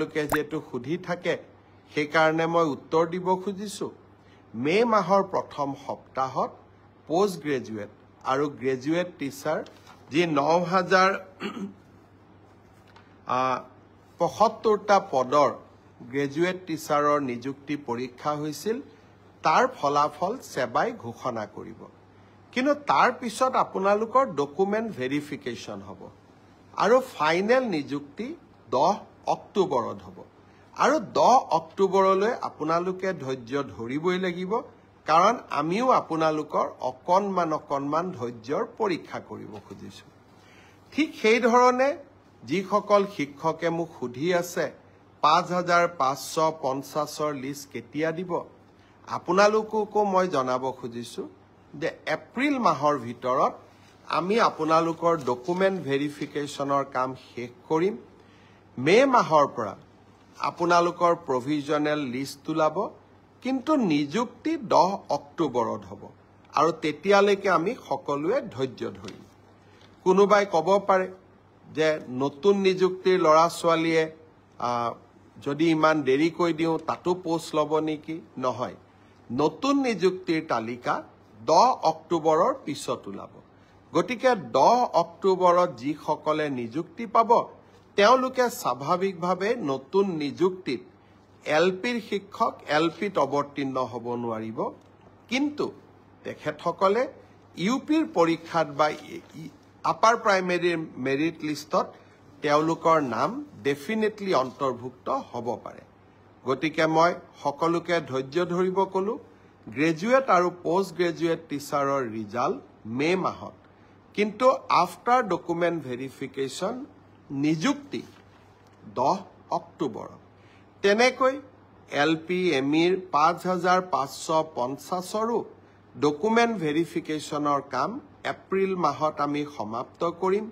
লোকে যেহেতু সুধি থাকে সেইকাৰণে মই উত্তৰ দিব খুজিছো মে মাহৰ প্ৰথম সপ্তাহত পোষ্ট গ্ৰেজুৱেট আৰু গ্ৰেজুৱেট টিচাৰ যি ৯,০৭৫টা পদৰ গ্ৰেজুৱেট টিচাৰৰ নিযুক্তি পৰীক্ষা হৈছিল তাৰ ফলাফল সেবাই ঘোষণা কৰিব কিন্তু তাৰ পিছত আপোনালোকৰ ডকুমেন্ট ভেৰিফিকেশন হ'ব আৰু ফাইনেল নিযুক্তি 10 অক্টোবৰত হ'ব আৰু 10 অক্টোবৰলৈ আপোনালোকে ধৈৰ্য ধৰিবই লাগিব কাৰণ আমিও আপোনালোকৰ অকণমান ধৈৰ্যৰ পৰীক্ষা কৰিব খুজিছো ঠিক সেই ধৰণে যিসকল শিক্ষকে মোক সুধি আছে ৫,৫৫০ৰ লিষ্ট কেতিয়া দিব আপোনালোককো মই জনাব খুজিছো যে এপ্ৰিল মাহৰ ভিতৰত আমি আপোনালোকৰ ডকুমেন্ট ভেৰিফিকেশনৰ কাম শেষ কৰিম মে মাহৰ পৰা আপোনালোকৰ প্ৰভিজনেল লিষ্ট তুলাব কিন্তু নিযুক্তি 10 অক্টোবৰত হ'ব আৰু তেতিয়ালৈকে আমি সকলোৱে ধৈৰ্য ধৰিম কোনোবাই ক'ব পাৰে যে নতুন নিযুক্তিৰ লৰা ছোৱালীয়ে যদি ইমান দেৰি কৈ দিও তাতো পোষ্ট ল'ব নেকি নহয় নতুন নিযুক্তিৰ তালিকা 10 অক্টোবৰৰ পিছত ওলাব গতিকে 10 অক্টোবৰত যি সকলে নিযুক্তি পাব তেওঁলোকে স্বাভাৱিকভাৱে নতুন নিযুক্তিত এলপিৰ শিক্ষক এলপিত অৱতীৰ্ণ হ'ব নোৱাৰিব কিন্তু তেখেতসকলে ইউপিৰ পৰীক্ষাত বা আপাৰ প্ৰাইমেৰী মেৰিট লিষ্টত তেওঁলোকৰ নাম ডেফিনেটলি অন্তৰ্ভুক্ত হ'ব পাৰে গতিকে মই সকলোকে ধৈৰ্য ধৰিব কলো গ্ৰেজুৱেট আৰু পোষ্ট গ্ৰেজুৱেট টিচাৰৰ ৰিজাল্ট মে মাহত কিন্তু আফটাৰ ডকুমেন্ট ভেৰিফিকেশন নিযুক্তি 10 অক্টোবৰ তেনেকৈ এলপি এমিৰ ৫,৫৫০ৰো ডকুমেন্ট ভেৰিফিকেশনৰ কাম এপ্ৰিল মাহত আমি সমাপ্ত কৰিম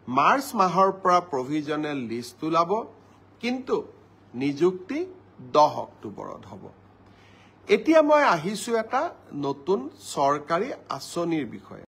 মাৰ্চ মাহৰ পৰা প্ৰভিজনেল লিষ্ট ওলাব কিন্তু নিযুক্তি 10 অক্টোবৰত হ'ব এতিয়া মই আহিছো এটা নতুন চৰকাৰী আঁচনিৰ বিষয়ে